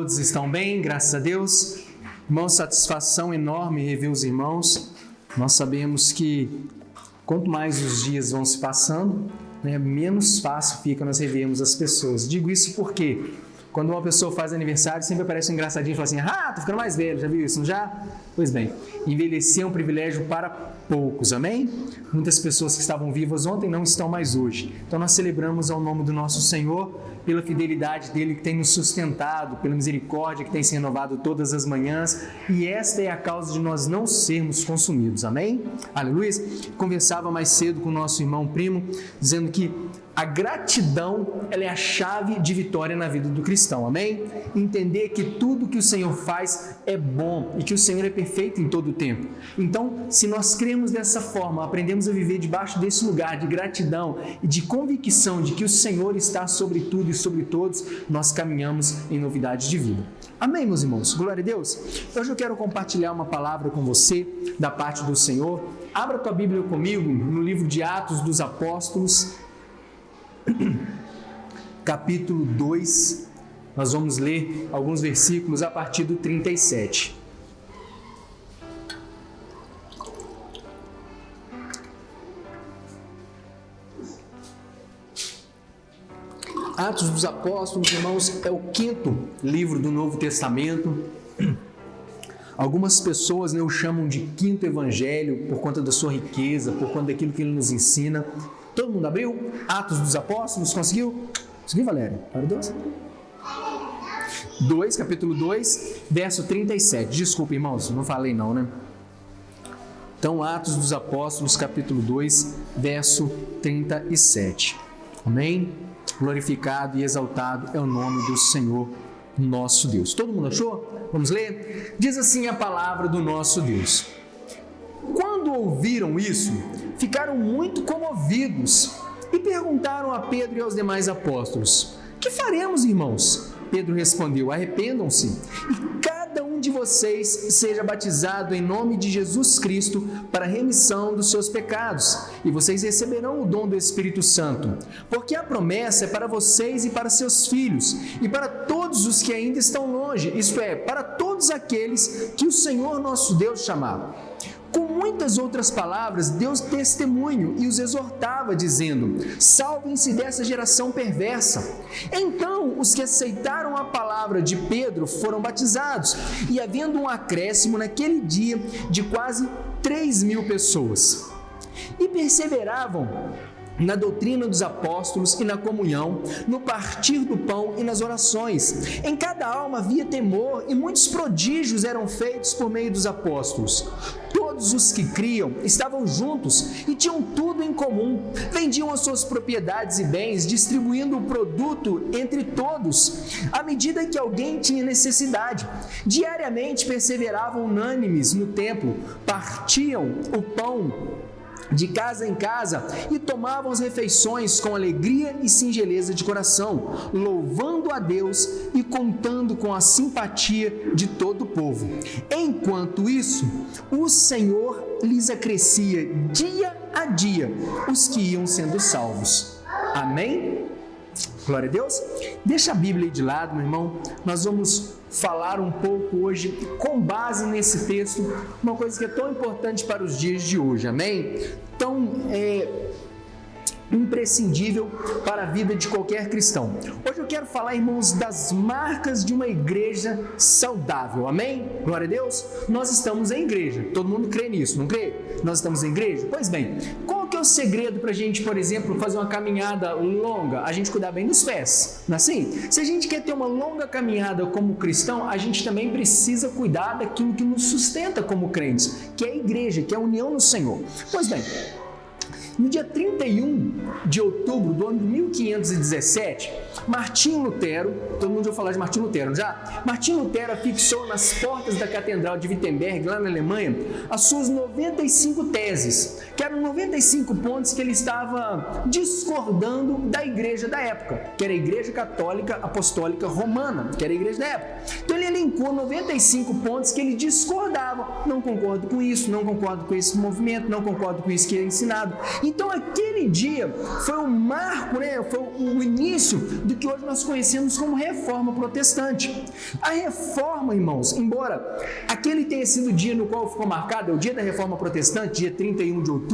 Todos estão bem, graças a Deus. Irmãos, satisfação enorme rever os irmãos. Nós sabemos que quanto mais os dias vão se passando, menos fácil fica nós revermos as pessoas. Digo isso porque quando uma pessoa faz aniversário, sempre aparece um engraçadinho e fala assim: tô ficando mais velho, já viu isso, não já? Pois bem, envelhecer é um privilégio para poucos, amém? Muitas pessoas que estavam vivas ontem não estão mais hoje. Então nós celebramos ao nome do nosso Senhor, pela fidelidade dele que tem nos sustentado, pela misericórdia que tem se renovado todas as manhãs, e esta é a causa de nós não sermos consumidos, amém? Aleluia! Conversava mais cedo com o nosso irmão primo, dizendo que a gratidão, ela é a chave de vitória na vida do cristão, amém? Entender que tudo que o Senhor faz é bom e que o Senhor é perfeito em todo o tempo. Então, se nós cremos dessa forma, aprendemos a viver debaixo desse lugar de gratidão e de convicção de que o Senhor está sobre tudo e sobre todos, nós caminhamos em novidade de vida. Amém, meus irmãos? Glória a Deus! Hoje eu quero compartilhar uma palavra com você, da parte do Senhor. Abra tua Bíblia comigo no livro de Atos dos Apóstolos, capítulo 2, nós vamos ler alguns versículos a partir do 37. Atos dos Apóstolos, irmãos, é o quinto livro do Novo Testamento. Algumas pessoas o chamam de quinto evangelho por conta da sua riqueza, por conta daquilo que ele nos ensina. Todo mundo abriu? Atos dos Apóstolos, conseguiu? Conseguiu, Valéria? Capítulo 2, verso 37. Desculpa, irmãos, não falei não, né? Então, Atos dos Apóstolos, capítulo 2, verso 37. Amém? Glorificado e exaltado é o nome do Senhor nosso Deus. Todo mundo achou? Vamos ler? Diz assim a palavra do nosso Deus. Quando ouviram isso, ficaram muito comovidos e perguntaram a Pedro e aos demais apóstolos: que faremos, irmãos? Pedro respondeu: arrependam-se e cada um de vocês seja batizado em nome de Jesus Cristo para a remissão dos seus pecados, e vocês receberão o dom do Espírito Santo, porque a promessa é para vocês e para seus filhos e para todos os que ainda estão longe, isto é, para todos aqueles que o Senhor nosso Deus chamar. Com muitas outras palavras, deu testemunho e os exortava, dizendo: salvem-se dessa geração perversa. Então, os que aceitaram a palavra de Pedro foram batizados, e havendo um acréscimo naquele dia de quase 3.000 pessoas. E perseveravam na doutrina dos apóstolos e na comunhão, no partir do pão e nas orações. Em cada alma havia temor, e muitos prodígios eram feitos por meio dos apóstolos. Todos os que criam estavam juntos e tinham tudo em comum. Vendiam as suas propriedades e bens, distribuindo o produto entre todos, à medida que alguém tinha necessidade. Diariamente perseveravam unânimes no templo, partiam o pão de casa em casa e tomavam as refeições com alegria e singeleza de coração, louvando a Deus e contando com a simpatia de todo o povo. Enquanto isso, o Senhor lhes acrescia dia a dia os que iam sendo salvos. Amém? Glória a Deus. Deixa a Bíblia aí de lado, meu irmão. Nós vamos falar um pouco hoje, com base nesse texto, uma coisa que é tão importante para os dias de hoje, amém? Tão imprescindível para a vida de qualquer cristão. Hoje eu quero falar, irmãos, das marcas de uma igreja saudável, amém? Glória a Deus. Nós estamos em igreja, todo mundo crê nisso, não crê? Nós estamos em igreja? Pois bem, qual que é o segredo para a gente, por exemplo, fazer uma caminhada longa? A gente cuidar bem dos pés, não é assim? Se a gente quer ter uma longa caminhada como cristão, a gente também precisa cuidar daquilo que nos sustenta como crentes, que é a igreja, que é a união no Senhor. Pois bem, no dia 31 de outubro do ano de 1517, Martinho Lutero, todo mundo já ouviu falar de Martinho Lutero, já? Martinho Lutero afixou nas portas da Catedral de Wittenberg, lá na Alemanha, as suas 95 teses, que eram 95 pontos que ele estava discordando da igreja da época, que era a Igreja Católica Apostólica Romana, que era a igreja da época. Então ele elencou 95 pontos que ele discordava. Não concordo com isso, não concordo com esse movimento, não concordo com isso que é ensinado. Então aquele dia foi o marco, foi o início do que hoje nós conhecemos como Reforma Protestante. A Reforma, irmãos, embora aquele tenha sido o dia no qual ficou marcado, é o dia da Reforma Protestante, dia 31 de outubro,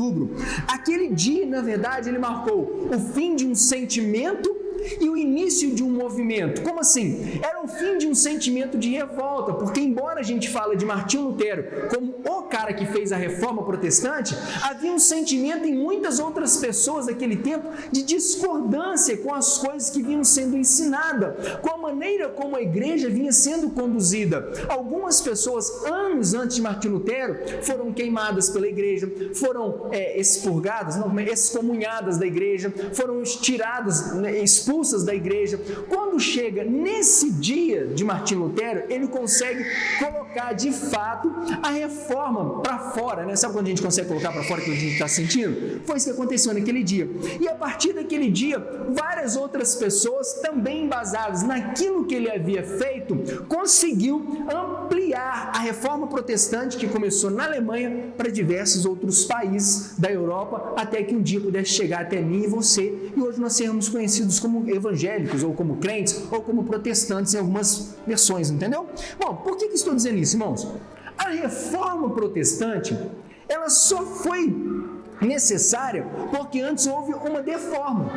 aquele dia, na verdade, ele marcou o fim de um sentimento e o início de um movimento. Como assim? Era o fim de um sentimento de revolta, porque embora a gente fale de Martinho Lutero como o cara que fez a Reforma Protestante, havia um sentimento em muitas outras pessoas daquele tempo de discordância com as coisas que vinham sendo ensinadas, com a maneira como a igreja vinha sendo conduzida. Algumas pessoas, anos antes de Martinho Lutero, foram queimadas pela igreja, foram expurgadas, excomunhadas da igreja, foram tiradas, expulsas da igreja. Quando chega nesse dia de Martinho Lutero, ele consegue colocar de fato a reforma para fora, né? Sabe quando a gente consegue colocar para fora o que a gente está sentindo? Foi isso que aconteceu naquele dia. E a partir daquele dia, várias outras pessoas, também embasadas naquilo que ele havia feito, conseguiu ampliar a reforma protestante que começou na Alemanha para diversos outros países da Europa, até que um dia pudesse chegar até mim e você, e hoje nós sermos conhecidos como evangélicos, ou como crentes, ou como protestantes em algumas versões, entendeu? Bom, por que estou dizendo isso, irmãos? A reforma protestante, ela só foi necessária porque antes houve uma deforma.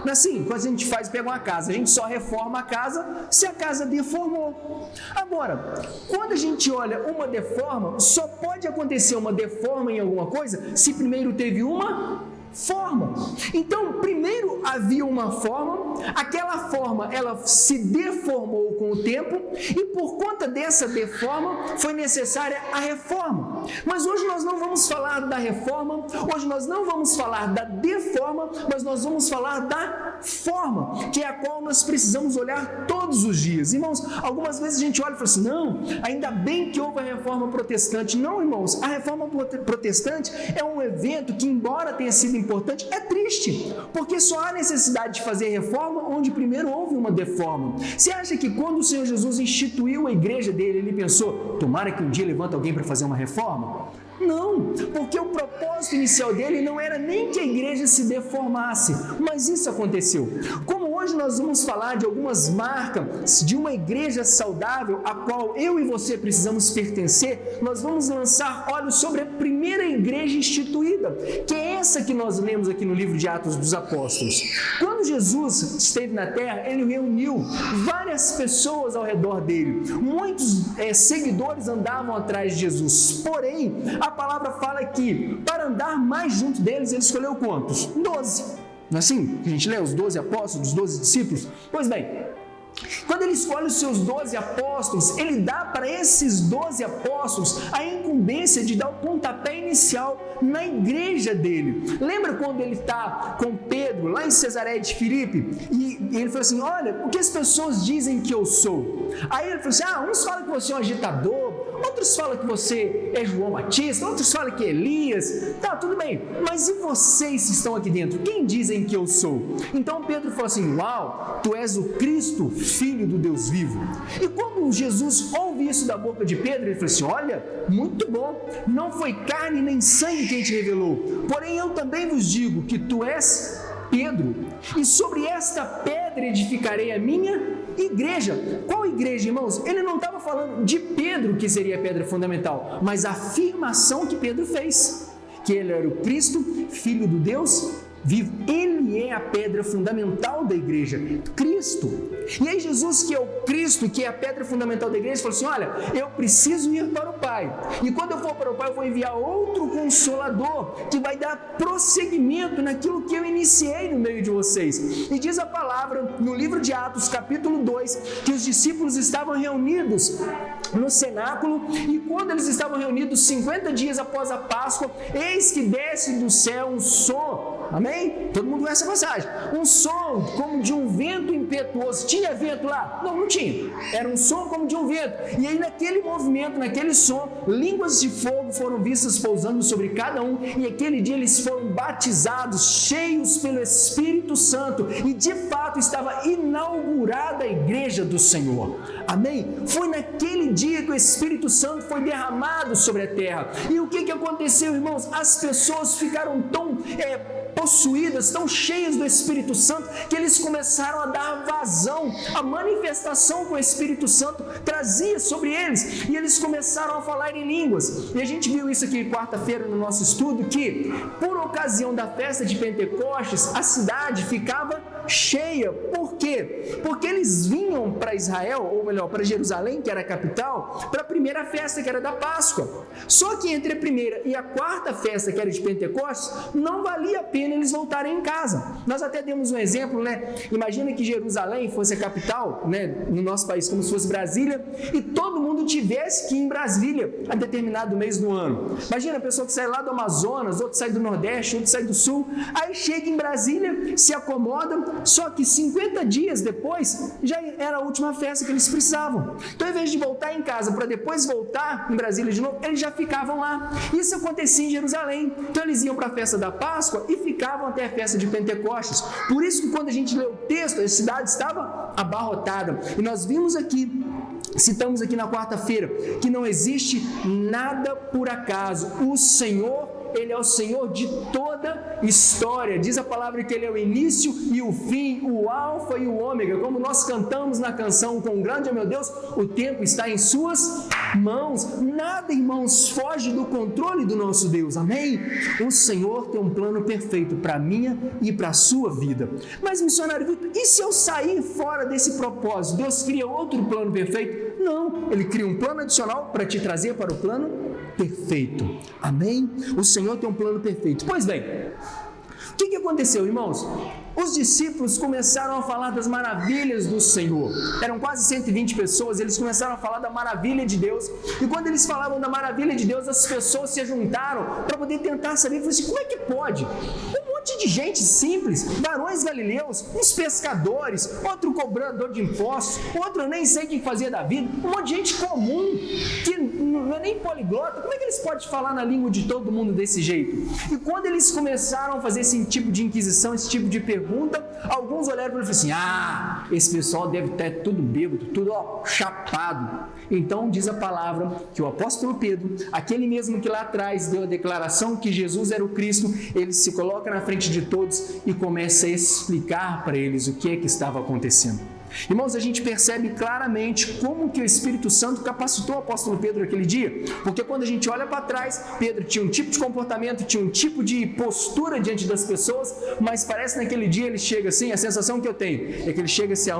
Assim, quando a gente pega uma casa, a gente só reforma a casa se a casa deformou. Agora, quando a gente olha uma deforma, só pode acontecer uma deforma em alguma coisa se primeiro teve uma forma. Então, primeiro havia uma forma, aquela forma ela se deformou com o tempo e por conta dessa deforma foi necessária a reforma. Mas hoje nós não vamos falar da reforma, hoje nós não vamos falar da deforma, mas nós vamos falar da forma, que é a qual nós precisamos olhar todos os dias. Irmãos, algumas vezes a gente olha e fala assim, não, ainda bem que houve a reforma protestante. Não, irmãos, a reforma protestante é um evento que, embora tenha sido importante, é triste, porque só há necessidade de fazer reforma onde primeiro houve uma deforma. Você acha que quando o Senhor Jesus instituiu a igreja dele, ele pensou, tomara que um dia levanta alguém para fazer uma reforma? Não, porque o propósito inicial dele não era nem que a igreja se deformasse, mas isso aconteceu. Como hoje nós vamos falar de algumas marcas de uma igreja saudável, a qual eu e você precisamos pertencer, nós vamos lançar olhos sobre a primeira igreja instituída, que é essa que nós lemos aqui no livro de Atos dos Apóstolos. Quando Jesus esteve na terra, ele reuniu várias pessoas ao redor dele, muitos seguidores andavam atrás de Jesus, porém, a palavra fala que para andar mais junto deles, ele escolheu quantos? 12. Não é assim que a gente lê? Os 12 apóstolos, os 12 discípulos? Pois bem, quando ele escolhe os seus 12 apóstolos, ele dá para esses 12 apóstolos a incumbência de dar o pontapé inicial na igreja dele. Lembra quando ele está com Pedro lá em Cesareia de Filipe e ele falou assim, olha, o que as pessoas dizem que eu sou? Aí ele falou assim, uns falam que você é um agitador, outros falam que você é João Batista, outros falam que é Elias, tá, tudo bem, mas e vocês que estão aqui dentro, quem dizem que eu sou? Então Pedro falou assim, uau, tu és o Cristo, Filho do Deus vivo. E quando Jesus ouve isso da boca de Pedro, ele falou assim, olha, muito bom, não foi carne nem sangue quem te revelou, porém eu também vos digo que tu és Pedro, e sobre esta pedra edificarei a minha igreja. Qual igreja, irmãos? Ele não estava falando de Pedro, que seria a pedra fundamental, mas a afirmação que Pedro fez, que ele era o Cristo, Filho do Deus vivo. Ele é a pedra fundamental da igreja, Cristo. E aí Jesus, que é o Cristo, que é a pedra fundamental da igreja, falou assim, olha, eu preciso ir para o Pai, e quando eu for para o Pai eu vou enviar outro Consolador, que vai dar prosseguimento naquilo que eu iniciei no meio de vocês. E diz a palavra no livro de Atos, capítulo 2, que os discípulos estavam reunidos no cenáculo, e quando eles estavam reunidos 50 dias após a Páscoa, eis que desce do céu um som, amém? Todo mundo conhece essa passagem, um som como de um vento impetuoso. Tinha vento lá? Não tinha. Era um som como de um vento. E aí naquele movimento, naquele som, línguas de fogo foram vistas pousando sobre cada um, e aquele dia eles foram batizados, cheios pelo Espírito Santo, e de fato estava inaugurada a igreja do Senhor. Amém? Foi naquele dia que o Espírito Santo foi derramado sobre a terra. E o que aconteceu, irmãos? As pessoas ficaram tão possuídas, tão cheias do Espírito Santo, que eles começaram a dar vazão. A manifestação que o Espírito Santo trazia sobre eles, e eles começaram a falar em línguas. E a gente viu isso aqui quarta-feira no nosso estudo, que por ocasião da festa de Pentecostes, a cidade ficava cheia. Por quê? Porque eles vinham para Israel, ou melhor, para Jerusalém, que era a capital, para a primeira festa, que era da Páscoa. Só que entre a primeira e a quarta festa, que era de Pentecostes, não valia a pena eles voltarem em casa. Nós até demos um exemplo, né? Imagina que Jerusalém fosse a capital, né, no nosso país, como se fosse Brasília, e todo mundo tivesse que ir em Brasília a determinado mês do ano. Imagina a pessoa que sai lá do Amazonas, outro sai do Nordeste, outro sai do Sul, aí chega em Brasília, se acomoda, só que 50 dias depois já era a última festa que eles precisavam. Então, ao invés de voltar em casa para depois voltar em Brasília de novo, eles já ficavam lá. Isso acontecia em Jerusalém. Então eles iam para a festa da Páscoa e ficavam até a festa de Pentecostes. Por isso que quando a gente lê o texto, a cidade estava abarrotada. E nós vimos aqui, citamos aqui na quarta-feira, que não existe nada por acaso. O Senhor, Ele é o Senhor de toda história. Diz a palavra que Ele é o início e o fim, o alfa e o ômega. Como nós cantamos na canção "Quão grande é meu Deus", o tempo está em suas mãos. Nada, irmãos, foge do controle do nosso Deus. Amém? O Senhor tem um plano perfeito para a minha e para a sua vida. Mas, missionário Vitor, e se eu sair fora desse propósito? Deus cria outro plano perfeito? Não, Ele cria um plano adicional para te trazer para o plano perfeito. Amém? O Senhor tem um plano perfeito. Pois bem, o que aconteceu, irmãos? Os discípulos começaram a falar das maravilhas do Senhor. Eram quase 120 pessoas, eles começaram a falar da maravilha de Deus. E quando eles falavam da maravilha de Deus, as pessoas se juntaram para poder tentar saber, falaram assim, como é que pode? Um monte de gente simples, varões galileus, uns pescadores, outro cobrador de impostos, outro eu nem sei o que fazia da vida, um monte de gente comum, que não é nem poliglota, como é que eles podem falar na língua de todo mundo desse jeito? E quando eles começaram a fazer esse tipo de inquisição, esse tipo de pergunta, alguns olharam para ele e falaram assim, esse pessoal deve estar tudo bêbado, tudo chapado. Então diz a palavra que o apóstolo Pedro, aquele mesmo que lá atrás deu a declaração que Jesus era o Cristo, ele se coloca na frente de todos e começa a explicar para eles o que é que estava acontecendo. Irmãos, a gente percebe claramente como que o Espírito Santo capacitou o apóstolo Pedro naquele dia, porque quando a gente olha para trás, Pedro tinha um tipo de comportamento, tinha um tipo de postura diante das pessoas, mas parece que naquele dia ele chega assim, a sensação que eu tenho é que ele chega assim a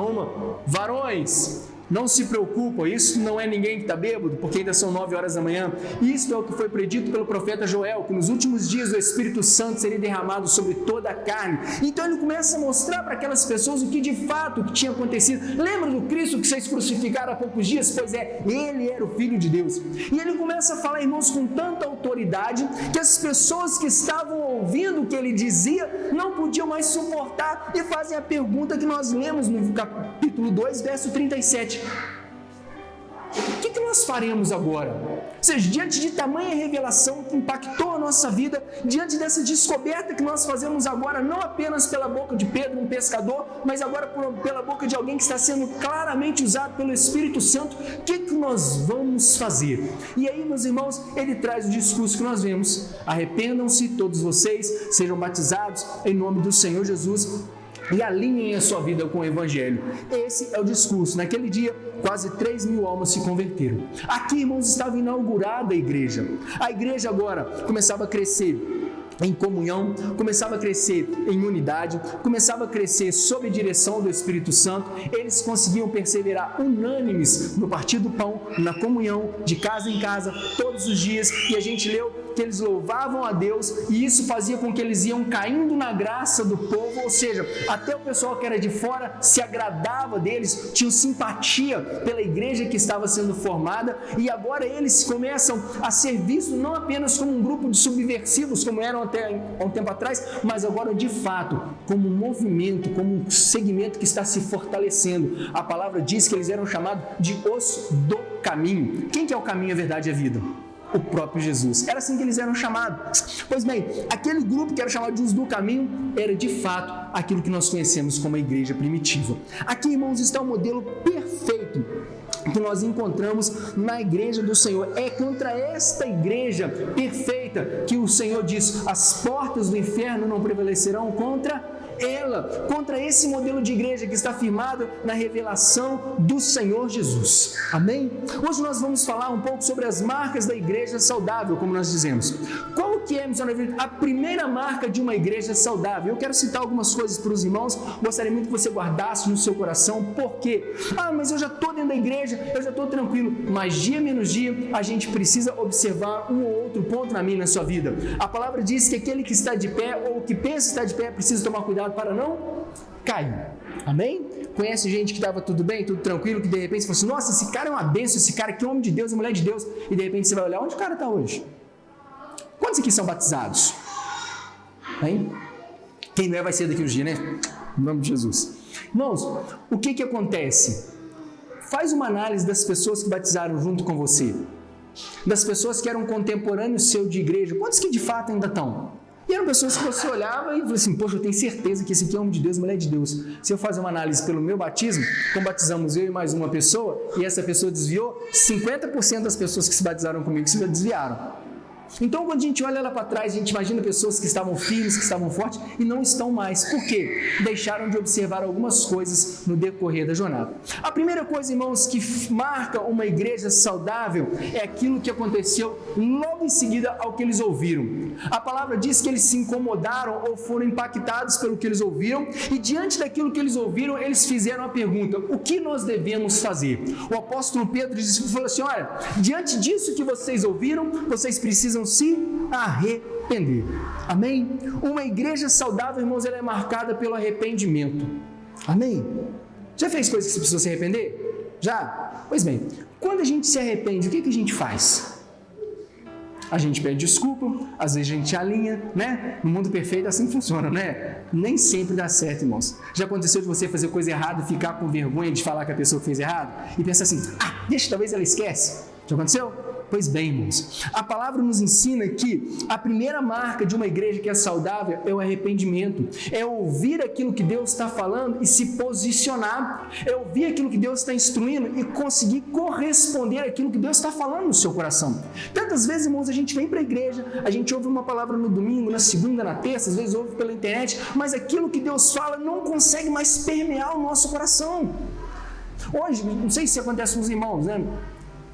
varões, não se preocupam, isso não é ninguém que está bêbado, porque ainda são 9 horas da manhã. Isto é o que foi predito pelo profeta Joel, que nos últimos dias o Espírito Santo seria derramado sobre toda a carne. Então ele começa a mostrar para aquelas pessoas o que de fato que tinha acontecido. Lembra do Cristo que vocês crucificaram há poucos dias? Pois é, ele era o Filho de Deus. E ele começa a falar, irmãos, com tanta autoridade, que as pessoas que estavam ouvindo o que ele dizia não podiam mais suportar e fazem a pergunta que nós lemos no capítulo 2, verso 37. O que nós faremos agora? Ou seja, diante de tamanha revelação que impactou a nossa vida, diante dessa descoberta que nós fazemos agora, não apenas pela boca de Pedro, um pescador, mas agora pela boca de alguém que está sendo claramente usado pelo Espírito Santo, o que nós vamos fazer? E aí, meus irmãos, ele traz o discurso que nós vemos: arrependam-se todos vocês, sejam batizados em nome do Senhor Jesus e alinhem a sua vida com o Evangelho. Esse é o discurso. Naquele dia, quase 3.000 almas se converteram. Aqui, irmãos, estava inaugurada a igreja. A igreja agora começava a crescer em comunhão, começava a crescer em unidade, começava a crescer sob a direção do Espírito Santo. Eles conseguiam perseverar unânimes no partir do pão, na comunhão, de casa em casa, todos os dias. E a gente leu que eles louvavam a Deus e isso fazia com que eles iam caindo na graça do povo, ou seja, até o pessoal que era de fora se agradava deles, tinham simpatia pela igreja que estava sendo formada, e agora eles começam a ser vistos não apenas como um grupo de subversivos, como eram até há um tempo atrás, mas agora de fato como um movimento, como um segmento que está se fortalecendo. A palavra diz que eles eram chamados de os do caminho. Quem que é o caminho, a verdade e a vida? O próprio Jesus. Era assim que eles eram chamados. Pois bem, aquele grupo que era chamado de os do caminho era de fato aquilo que nós conhecemos como a igreja primitiva. Aqui, irmãos, está o modelo perfeito que nós encontramos na igreja do Senhor. É contra esta igreja perfeita que o Senhor diz: as portas do inferno não prevalecerão contra ela, contra esse modelo de igreja que está firmado na revelação do Senhor Jesus. Amém? Hoje nós vamos falar um pouco sobre as marcas da igreja saudável, como nós dizemos. Qual que é, missionário, a primeira marca de uma igreja saudável? Eu quero citar algumas coisas para os irmãos, gostaria muito que você guardasse no seu coração. Por quê? Mas eu já estou dentro da igreja, eu já estou tranquilo. Mas dia menos dia, a gente precisa observar um ou outro ponto na minha e na sua vida. A palavra diz que aquele que está de pé, ou que pensa estar de pé, precisa tomar cuidado para não cair. Amém? Conhece gente que estava tudo bem, tudo tranquilo, que de repente você fala assim: nossa, esse cara é uma bênção, esse cara aqui é homem de Deus, é mulher de Deus, e de repente você vai olhar, onde o cara está hoje? Quantos aqui são batizados? Hein? Quem não é vai ser daqui uns dias, né? Em nome de Jesus. Irmãos, o que acontece? Faz uma análise das pessoas que batizaram junto com você, das pessoas que eram contemporâneos seu de igreja. Quantos que de fato ainda estão? E eram pessoas que você olhava e falava assim: poxa, eu tenho certeza que esse aqui é homem de Deus, mulher de Deus. Se eu fazer uma análise pelo meu batismo, como batizamos eu e mais uma pessoa, e essa pessoa desviou, 50% das pessoas que se batizaram comigo se desviaram. Então, quando a gente olha lá para trás, a gente imagina pessoas que estavam firmes, que estavam fortes e não estão mais. Por quê? Deixaram de observar algumas coisas no decorrer da jornada. A primeira coisa, irmãos, que marca uma igreja saudável é aquilo que aconteceu logo em seguida ao que eles ouviram. A palavra diz que eles se incomodaram ou foram impactados pelo que eles ouviram, e diante daquilo que eles ouviram, eles fizeram a pergunta: o que nós devemos fazer? O apóstolo Pedro falou assim: olha, diante disso que vocês ouviram, vocês precisam se arrepender. Amém? Uma igreja saudável, irmãos, ela é marcada pelo arrependimento. Amém? Já fez coisas que você precisa se arrepender? Já? Pois bem, quando a gente se arrepende, o que a gente faz? A gente pede desculpa, às vezes a gente alinha, né? No mundo perfeito assim funciona, né? Nem sempre dá certo, irmãos. Já aconteceu de você fazer coisa errada e ficar com vergonha de falar que a pessoa fez errado? E pensar assim: deixa, talvez ela esquece. Já aconteceu? Pois bem, irmãos, a palavra nos ensina que a primeira marca de uma igreja que é saudável é o arrependimento, é ouvir aquilo que Deus está falando e se posicionar, é ouvir aquilo que Deus está instruindo e conseguir corresponder àquilo que Deus está falando no seu coração. Tantas vezes, irmãos, a gente vem para a igreja, a gente ouve uma palavra no domingo, na segunda, na terça, às vezes ouve pela internet, mas aquilo que Deus fala não consegue mais permear o nosso coração. Hoje, não sei se acontece com os irmãos, né?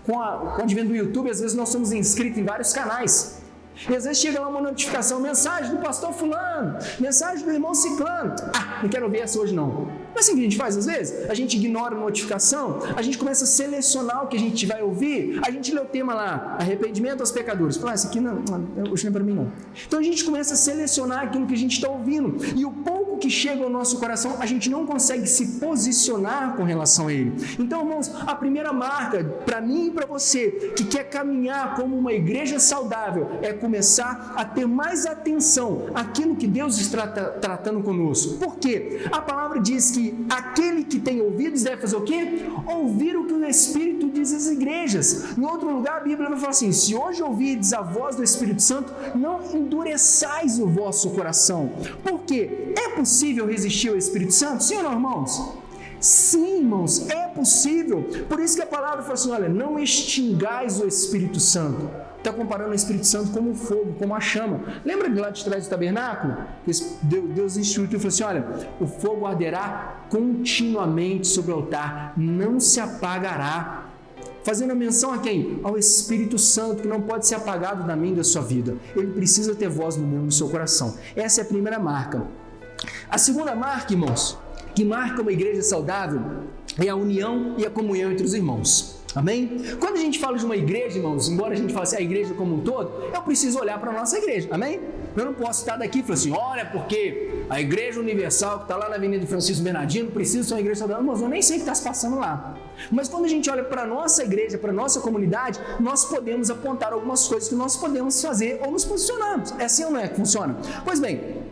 Com o advento do YouTube, às vezes nós somos inscritos em vários canais. E às vezes chega lá uma notificação: mensagem do pastor fulano, mensagem do irmão ciclano. Não quero ver essa hoje não. Não é assim que a gente faz às vezes? A gente ignora a notificação, a gente começa a selecionar o que a gente vai ouvir, a gente lê o tema lá: arrependimento aos pecadores. Fala, esse aqui não, hoje não é para mim não. Então a gente começa a selecionar aquilo que a gente está ouvindo, e o pouco que chega ao nosso coração, a gente não consegue se posicionar com relação a ele. Então, irmãos, a primeira marca para mim e para você que quer caminhar como uma igreja saudável é começar a ter mais atenção àquilo que Deus está tratando conosco. Por quê? A palavra diz que aquele que tem ouvidos deve fazer o quê? Ouvir o que o Espírito diz às igrejas. Em outro lugar, a Bíblia vai falar assim: se hoje ouvirdes a voz do Espírito Santo, não endureçais o vosso coração. Por quê? É possível resistir ao Espírito Santo? Sim ou não, irmãos? Sim, irmãos, é possível. Por isso que a palavra fala assim: olha, não extingais o Espírito Santo. Está comparando o Espírito Santo como o fogo, como a chama. Lembra de lá de trás do tabernáculo? Deus instruiu e falou assim: olha, o fogo arderá continuamente sobre o altar, não se apagará. Fazendo a menção a quem? Ao Espírito Santo, que não pode ser apagado da minha e da sua vida. Ele precisa ter voz no meu, no seu coração. Essa é a primeira marca. A segunda marca, irmãos, que marca uma igreja saudável, é a união e a comunhão entre os irmãos. Amém? Quando a gente fala de uma igreja, irmãos, embora a gente fale assim, a igreja como um todo, eu preciso olhar para a nossa igreja, amém? Eu não posso estar daqui e falar assim, olha, porque a igreja universal que está lá na Avenida Francisco Bernardino precisa ser uma igreja saudável. Mas eu nem sei o que está se passando lá. Mas quando a gente olha para a nossa igreja, para a nossa comunidade, nós podemos apontar algumas coisas que nós podemos fazer ou nos posicionarmos. É assim ou não é que funciona? Pois bem,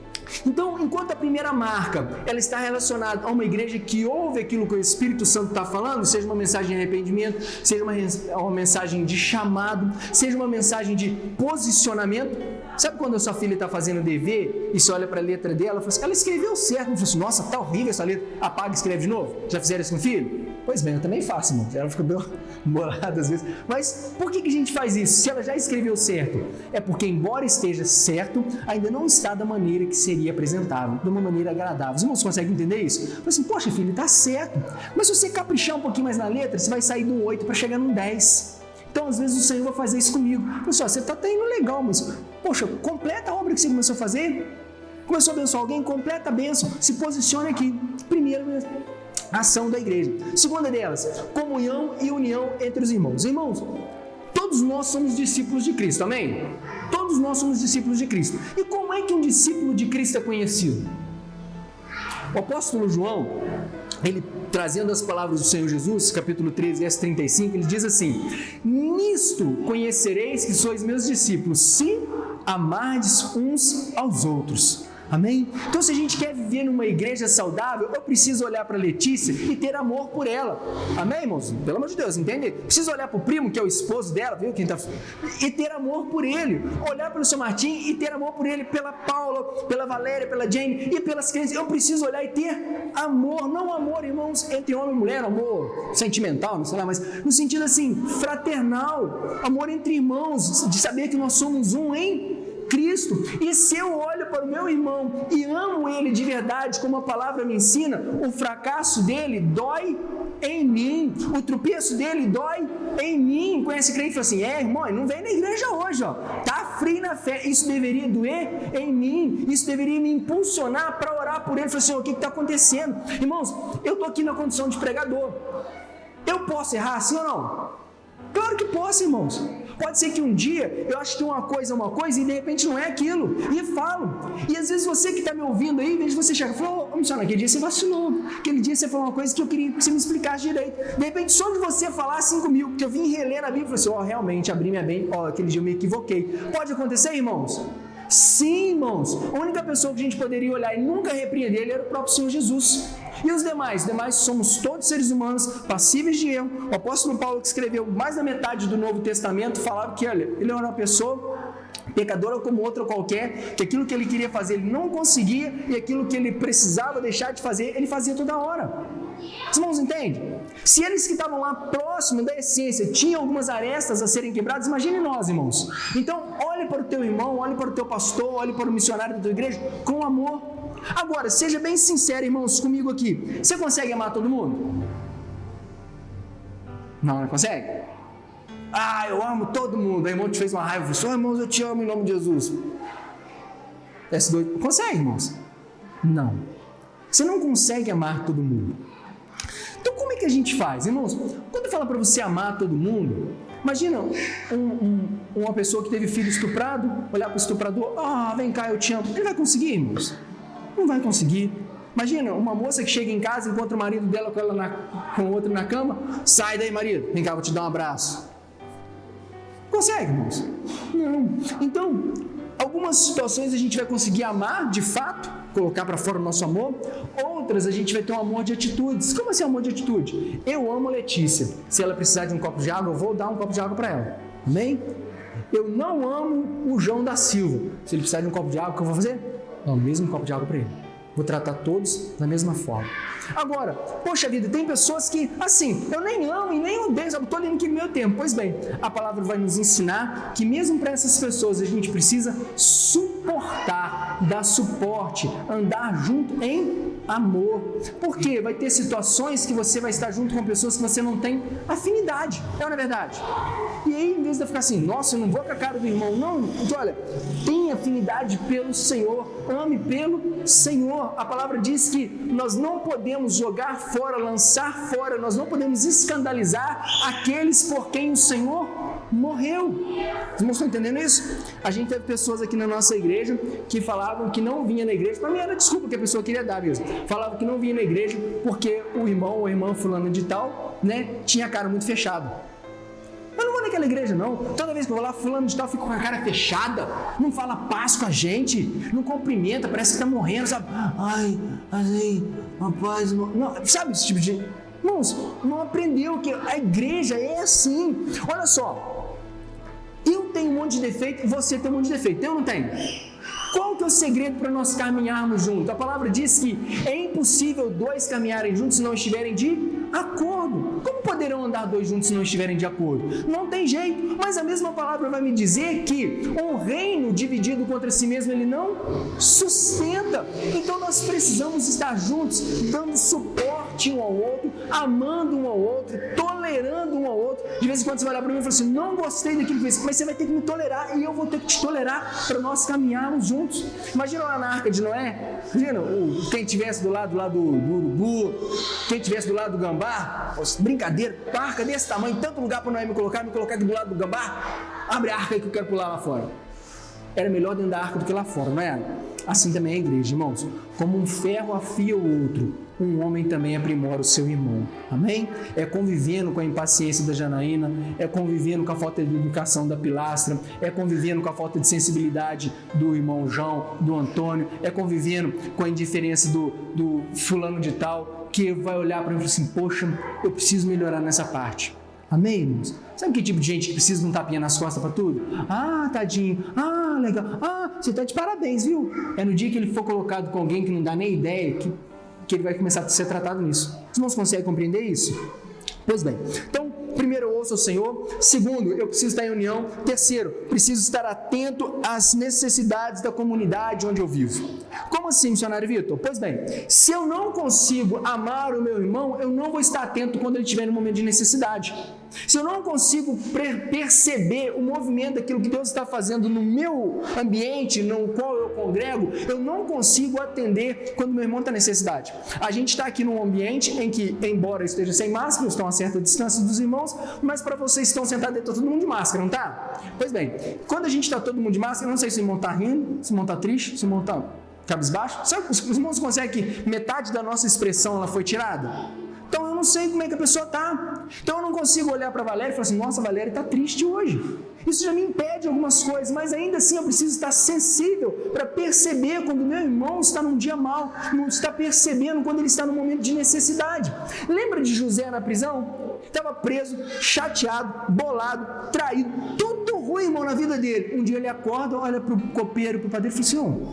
então, enquanto a primeira marca, ela está relacionada a uma igreja que ouve aquilo que o Espírito Santo está falando, seja uma mensagem de arrependimento, seja uma mensagem de chamado, seja uma mensagem de posicionamento. Sabe quando a sua filha está fazendo dever e você olha para a letra dela e fala assim, ela escreveu certo, e fala assim, nossa, tá horrível essa letra, apaga e escreve de novo? Já fizeram isso com o filho? Pois bem, eu também faço, irmão. Ela fica bem bolada às vezes. Mas por que a gente faz isso? Se ela já escreveu certo, é porque, embora esteja certo, ainda não está da maneira que seria apresentável, de uma maneira agradável. Os irmãos conseguem entender isso? Fala assim, poxa, filho, está certo. Mas se você caprichar um pouquinho mais na letra, você vai sair do 8 para chegar no 10. Então, às vezes, o Senhor vai fazer isso comigo. Pessoal, você está até indo legal, mas, poxa, completa a obra que você começou a fazer. Começou a abençoar alguém, completa a bênção, se posicione aqui. Primeiro, ação da igreja. Segunda delas, comunhão e união entre os irmãos. Irmãos, todos nós somos discípulos de Cristo, amém? Todos nós somos discípulos de Cristo. E como é que um discípulo de Cristo é conhecido? O apóstolo João, ele trazendo as palavras do Senhor Jesus, capítulo 13, verso 35, ele diz assim, nisto conhecereis que sois meus discípulos, se amardes uns aos outros. Amém? Então, se a gente quer viver numa igreja saudável, eu preciso olhar para a Letícia e ter amor por ela. Amém, irmãos? Pelo amor de Deus, entende? Preciso olhar para o primo, que é o esposo dela, viu? E ter amor por ele. Olhar para o seu Martim e ter amor por ele, pela Paula, pela Valéria, pela Jane e pelas crianças. Eu preciso olhar e ter amor, não amor, irmãos, entre homem e mulher, amor sentimental, não sei lá, mas no sentido assim, fraternal, amor entre irmãos, de saber que nós somos um em Cristo. E se eu olho para o meu irmão e amo ele de verdade, como a palavra me ensina, o fracasso dele dói em mim, o tropeço dele dói em mim. Conhece crente e fala assim, irmão, não vem na igreja hoje, ó, tá frio na fé. Isso deveria doer em mim, isso deveria me impulsionar para orar por ele. Falar assim, o que está acontecendo? Irmãos, eu estou aqui na condição de pregador, eu posso errar sim ou não? Claro que posso, irmãos. Pode ser que um dia eu acho que uma coisa é uma coisa e de repente não é aquilo, e falo. E às vezes você que está me ouvindo aí, em vez de você chegar e falar, missionário, aquele dia você vacilou, aquele dia você falou uma coisa que eu queria que você me explicasse direito. De repente, só de você falar assim comigo, porque eu vim reler na Bíblia e falei assim, realmente, abri minha mente, aquele dia eu me equivoquei. Pode acontecer, irmãos? Sim, irmãos. A única pessoa que a gente poderia olhar e nunca repreender ele era o próprio Senhor Jesus. E os demais? Os demais somos todos seres humanos, passíveis de erro. O apóstolo Paulo, que escreveu mais da metade do Novo Testamento, falava que, olha, ele era uma pessoa pecadora como outra qualquer, que aquilo que ele queria fazer ele não conseguia, e aquilo que ele precisava deixar de fazer, ele fazia toda hora. Os irmãos entendem? Se eles que estavam lá próximo da essência tinham algumas arestas a serem quebradas, imagine nós, irmãos. Então, olhe para o teu irmão, olhe para o teu pastor, olhe para o missionário da tua igreja com amor. Agora, seja bem sincero, irmãos, comigo aqui. Você consegue amar todo mundo? Não consegue? Eu amo todo mundo. O irmão te fez uma raiva, você falou, irmãos, eu te amo em nome de Jesus. Consegue, irmãos? Não. Você não consegue amar todo mundo. Então, como é que a gente faz, irmãos? Quando eu falo para você amar todo mundo, imagina uma pessoa que teve filho estuprado, olhar para o estuprador, vem cá, eu te amo. Ele vai conseguir, irmãos? Não vai conseguir. Imagina uma moça que chega em casa, encontra o marido dela com o outro na cama, sai daí, marido, vem cá, vou te dar um abraço. Consegue, irmãos? Não. Então, algumas situações a gente vai conseguir amar de fato, colocar para fora o nosso amor, outras a gente vai ter um amor de atitudes. Como assim amor de atitude? Eu amo a Letícia, se ela precisar de um copo de água, eu vou dar um copo de água para ela, amém? Eu não amo o João da Silva, se ele precisar de um copo de água, o que eu vou fazer? Dá o mesmo copo de água para ele. Vou tratar todos da mesma forma. Agora, poxa vida, tem pessoas que, assim, eu nem amo e nem odeio, sabe? Estou lendo aqui no meu tempo. Pois bem, a palavra vai nos ensinar que mesmo para essas pessoas a gente precisa suportar, dar suporte, andar junto em amor. Por quê? Vai ter situações que você vai estar junto com pessoas que você não tem afinidade. É ou não é verdade? E aí, em vez de ficar assim, nossa, eu não vou com a cara do irmão, não. Então, olha, tenha afinidade pelo Senhor, ame pelo Senhor. A palavra diz que nós não podemos jogar fora, lançar fora, nós não podemos escandalizar aqueles por quem o Senhor morreu. Os irmãos estão entendendo isso? A gente teve pessoas aqui na nossa igreja que falavam que não vinha na igreja, para mim era desculpa que a pessoa queria dar mesmo, falavam que não vinha na igreja porque o irmão ou a irmã fulano de tal, tinha a cara muito fechada. Eu não vou naquela igreja não, toda vez que eu vou lá, fulano de tal fica com a cara fechada, não fala paz com a gente, não cumprimenta, parece que está morrendo, sabe? Ai, rapaz, não, sabe esse tipo de... Irmãos, não aprendeu que a igreja é assim. Olha só, eu tenho um monte de defeito, você tem um monte de defeito, tem ou não tem? Qual que é o segredo para nós caminharmos juntos? A palavra diz que é impossível dois caminharem juntos se não estiverem de acordo. Como poderão andar dois juntos se não estiverem de acordo? Não tem jeito, mas a mesma palavra vai me dizer que um reino dividido contra si mesmo, ele não sustenta. Então nós precisamos estar juntos, dando suporte um ao outro, amando um ao outro, tolerando um ao outro. De vez em quando você vai olhar para mim e falar assim, não gostei daquilo que fez, mas você vai ter que me tolerar e eu vou ter que te tolerar para nós caminharmos juntos. Imagina lá na Arca de Noé, imagina quem estivesse do lado do urubu, quem estivesse do lado do gambá, brincadeira, arca desse tamanho, tanto lugar para Noé me colocar aqui do lado do gambá, abre a arca aí que eu quero pular lá fora. Era melhor dentro da arca do que lá fora, não era? Assim também é a igreja, irmãos. Como um ferro afia o outro, um homem também aprimora o seu irmão. Amém? É convivendo com a impaciência da Janaína, é convivendo com a falta de educação da Pilastra, é convivendo com a falta de sensibilidade do irmão João, do Antônio, é convivendo com a indiferença do fulano de tal, que vai olhar para mim e falar assim, poxa, eu preciso melhorar nessa parte. Amém, irmãos? Sabe que tipo de gente que precisa de um tapinha nas costas para tudo? Ah, tadinho. Ah, legal. Ah, você está de parabéns, viu? É no dia que ele for colocado com alguém que não dá nem ideia que ele vai começar a ser tratado nisso. Os irmãos conseguem compreender isso? Pois bem, então, primeiro, eu ouço o Senhor. Segundo, eu preciso estar em união. Terceiro, preciso estar atento às necessidades da comunidade onde eu vivo. Como assim, missionário Vitor? Pois bem, se eu não consigo amar o meu irmão, eu não vou estar atento quando ele estiver no momento de necessidade. Se eu não consigo perceber o movimento daquilo que Deus está fazendo no meu ambiente, no qual eu congrego, eu não consigo atender quando meu irmão está em necessidade. A gente está aqui num ambiente em que, embora esteja sem máscara, estão a certa distância dos irmãos, mas para vocês que estão sentados, está todo mundo de máscara, não está? Pois bem, quando a gente está todo mundo de máscara, eu não sei se o irmão está rindo, se o irmão está triste, se o irmão está cabisbaixo. Sabe, os irmãos conseguem que metade da nossa expressão ela foi tirada? Então eu não sei como é que a pessoa está. Então eu não consigo olhar para a Valéria e falar assim, nossa, a Valéria está triste hoje. Isso já me impede algumas coisas, mas ainda assim eu preciso estar sensível para perceber quando o meu irmão está num dia mau, não está percebendo quando ele está num momento de necessidade. Lembra de José na prisão? Estava preso, chateado, bolado, traído, tudo ruim, irmão, na vida dele. Um dia ele acorda, olha para o copeiro, para o padeiro e fala assim,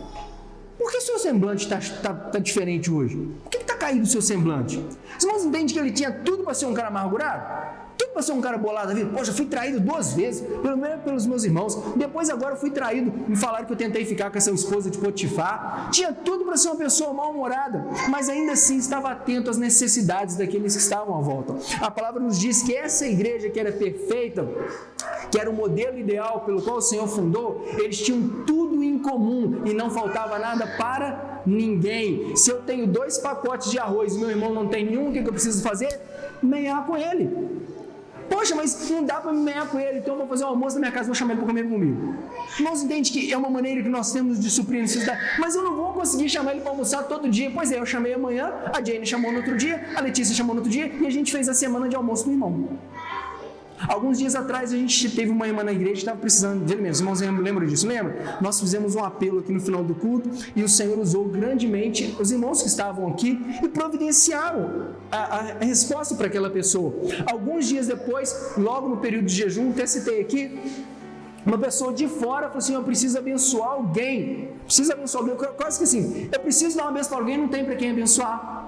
por que seu semblante está diferente hoje? Por que está caído o seu semblante? Os irmãos entendem que ele tinha tudo para ser um cara amargurado? Tudo para ser um cara bolado da vida? Poxa, fui traído 2 vezes, pelo menos pelos meus irmãos. Depois agora fui traído, me falaram que eu tentei ficar com essa esposa de Potifar. Tinha tudo para ser uma pessoa mal-humorada, mas ainda assim estava atento às necessidades daqueles que estavam à volta. A palavra nos diz que essa igreja que era perfeita, que era o modelo ideal pelo qual o Senhor fundou, eles tinham tudo em comum e não faltava nada para ninguém. Se eu tenho 2 pacotes de arroz e meu irmão não tem nenhum, o que eu preciso fazer? Meiar com ele. Poxa, mas não dá para me meiar com ele, então eu vou fazer um almoço na minha casa, vou chamar ele para comer comigo. Irmãos, entende que é uma maneira que nós temos de suprir a necessidade, mas eu não vou conseguir chamar ele para almoçar todo dia. Pois é, eu chamei amanhã, a Jane chamou no outro dia, a Letícia chamou no outro dia e a gente fez a semana de almoço do irmão. Alguns dias atrás a gente teve uma irmã na igreja que estava precisando dele mesmo. Os irmãos lembram disso? Lembra? Nós fizemos um apelo aqui no final do culto e o Senhor usou grandemente os irmãos que estavam aqui e providenciaram a resposta para aquela pessoa. Alguns dias depois, logo no período de jejum, até citei aqui, uma pessoa de fora falou assim, eu preciso abençoar alguém. Preciso abençoar alguém. Quase que assim, eu preciso dar uma bênção para alguém, não tem para quem abençoar.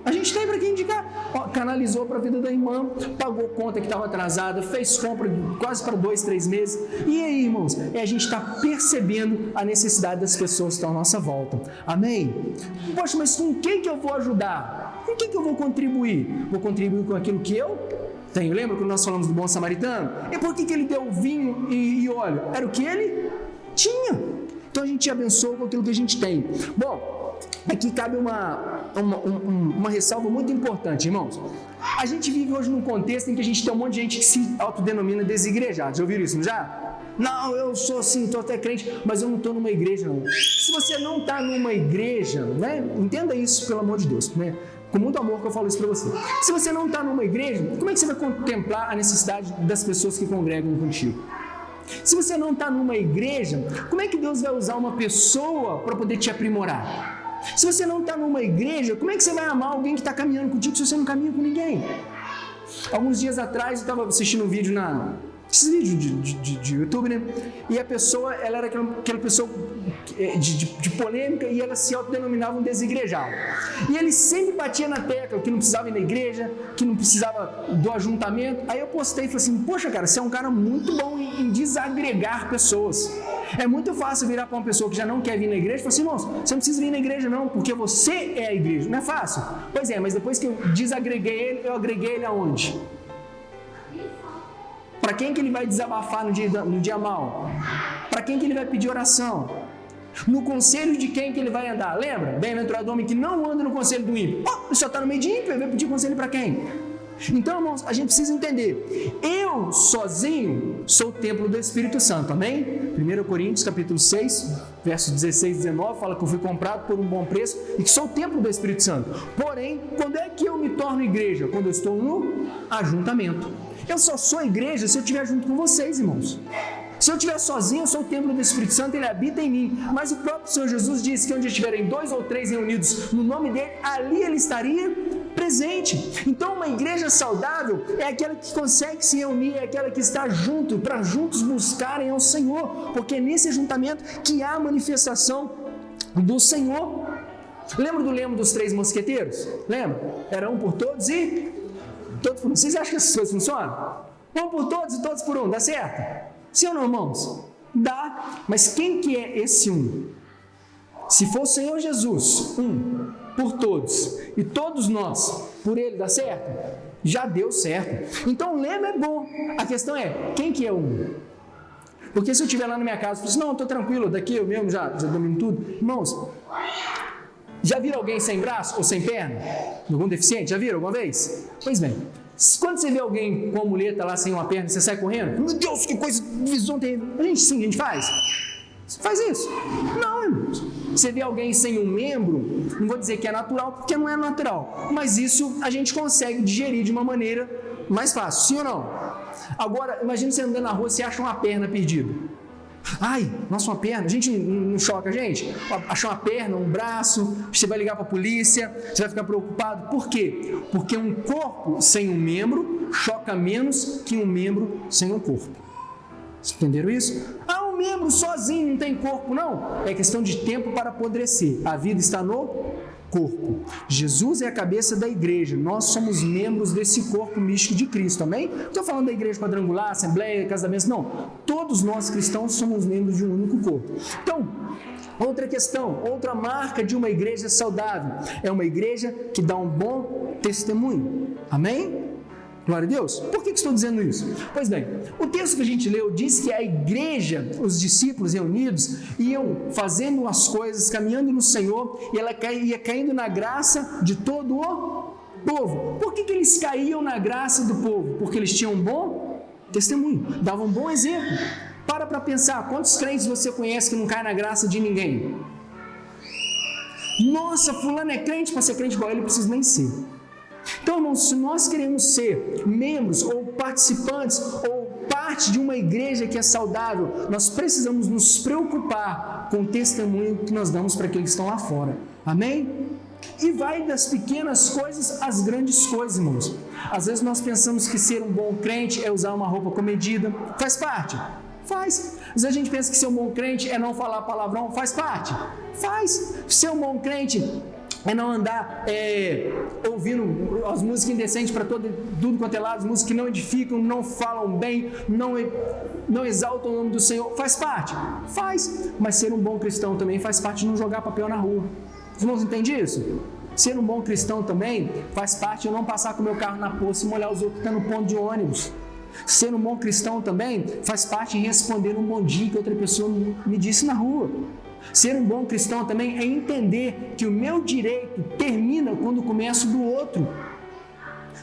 A gente tem para quem indicar. Ó, canalizou para a vida da irmã, pagou conta que estava atrasada, fez compra quase para 2, 3 meses. E aí, irmãos, a gente está percebendo a necessidade das pessoas que estão à nossa volta. Amém? Poxa, mas com quem que eu vou ajudar? Com quem que eu vou contribuir? Vou contribuir com aquilo que eu tenho. Lembra quando nós falamos do bom samaritano? E por que ele deu vinho e óleo? Era o que ele tinha. Então a gente te abençoa com aquilo que a gente tem. Bom, aqui cabe uma ressalva muito importante, irmãos. A gente vive hoje num contexto em que a gente tem um monte de gente que se autodenomina desigrejado. Já ouviram isso, não já? Não, eu sou assim, estou até crente, mas eu não estou numa igreja, não. Se você não está numa igreja, né, entenda isso, pelo amor de Deus, né? Com muito amor que eu falo isso para você. Se você não está numa igreja, como é que você vai contemplar a necessidade das pessoas que congregam contigo? Se você não está numa igreja, como é que Deus vai usar uma pessoa para poder te aprimorar? Se você não está numa igreja, como é que você vai amar alguém que está caminhando contigo se você não caminha com ninguém? Alguns dias atrás eu estava assistindo um vídeo esses vídeos de YouTube, né? E a pessoa, ela era aquela pessoa de polêmica e ela se autodenominava um desigrejado. E ele sempre batia na tecla que não precisava ir na igreja, que não precisava do ajuntamento. Aí eu postei e falei assim, poxa cara, você é um cara muito bom em desagregar pessoas. É muito fácil virar para uma pessoa que já não quer vir na igreja e falar assim, nossa, você não precisa vir na igreja não, porque você é a igreja. Não é fácil? Pois é, mas depois que eu desagreguei ele, eu agreguei ele aonde? Para quem que ele vai desabafar no dia mal? Para quem que ele vai pedir oração? No conselho de quem que ele vai andar? Lembra? Bem-aventurado o homem que não anda no conselho do ímpio. Ele só está no meio de ímpio, ele vai pedir conselho para quem? Então, irmãos, a gente precisa entender. Eu, sozinho, sou o templo do Espírito Santo, amém? 1 Coríntios, capítulo 6, versos 16 e 19, fala que eu fui comprado por um bom preço e que sou o templo do Espírito Santo. Porém, quando é que eu me torno igreja? Quando eu estou no ajuntamento. Eu só sou igreja se eu estiver junto com vocês, irmãos. Se eu estiver sozinho, eu sou o templo do Espírito Santo, ele habita em mim. Mas o próprio Senhor Jesus disse que onde estiverem 2 ou 3 reunidos no nome dele, ali ele estaria presente. Então uma igreja saudável é aquela que consegue se reunir, é aquela que está junto, para juntos buscarem ao Senhor, porque é nesse ajuntamento que há a manifestação do Senhor. Lembra do lema dos 3 mosqueteiros? Lembra? Era um por todos e todos por um. Vocês acham que essas coisas funcionam? Um por todos e todos por um, dá certo? Sim ou não, irmãos? Dá, mas quem que é esse um? Se for o Senhor Jesus, um por todos, e todos nós, por ele, dá certo? Já deu certo. Então o lema é bom, a questão é, quem que é um? Porque se eu estiver lá na minha casa e falar assim, não, eu estou tranquilo, daqui eu mesmo já domino tudo. Irmãos, já viram alguém sem braço ou sem perna? Algum deficiente? Já viram alguma vez? Pois bem, quando você vê alguém com uma muleta lá sem uma perna, você sai correndo? Meu Deus, que coisa, visão terrível. A gente faz? Você faz isso? Não, irmãos. Você vê alguém sem um membro, não vou dizer que é natural, porque não é natural, mas isso a gente consegue digerir de uma maneira mais fácil, sim ou não? Agora, imagina você andando na rua e você acha uma perna perdida. Ai, nossa, uma perna, a gente não choca a gente? Achar uma perna, um braço, você vai ligar para a polícia, você vai ficar preocupado. Por quê? Porque um corpo sem um membro choca menos que um membro sem um corpo. Vocês entenderam isso? Um membro sozinho não tem corpo, não. É questão de tempo para apodrecer. A vida está no corpo. Jesus é a cabeça da igreja. Nós somos membros desse corpo místico de Cristo, amém? Não estou falando da igreja quadrangular, assembleia, casamento, não. Todos nós cristãos somos membros de um único corpo. Então, outra questão, outra marca de uma igreja saudável é uma igreja que dá um bom testemunho, amém? Glória a Deus. Por que estou dizendo isso? Pois bem, o texto que a gente leu diz que a igreja, os discípulos reunidos, iam fazendo as coisas, caminhando no Senhor, e ela ia caindo na graça de todo o povo. Por que eles caíam na graça do povo? Porque eles tinham um bom testemunho, davam um bom exemplo. Para pensar, quantos crentes você conhece que não cai na graça de ninguém? Nossa, fulano é crente, para ser crente igual ele, precisa nem ser. Então, irmãos, se nós queremos ser membros ou participantes ou parte de uma igreja que é saudável, nós precisamos nos preocupar com o testemunho que nós damos para aqueles que estão lá fora. Amém? E vai das pequenas coisas às grandes coisas, irmãos. Às vezes nós pensamos que ser um bom crente é usar uma roupa comedida. Faz parte? Faz. Às vezes a gente pensa que ser um bom crente é não falar palavrão. Faz parte? Faz. Ser um bom crente é não andar ouvindo as músicas indecentes para tudo quanto é lado, as músicas que não edificam, não falam bem, não exaltam o nome do Senhor. Faz parte? Faz. Mas ser um bom cristão também faz parte de não jogar papel na rua. Os irmãos entendem isso? Ser um bom cristão também faz parte de eu não passar com o meu carro na poça e molhar os outros que estão no ponto de ônibus. Ser um bom cristão também faz parte de responder um bom dia que outra pessoa me disse na rua. Ser um bom cristão também é entender que o meu direito termina quando começa o do outro.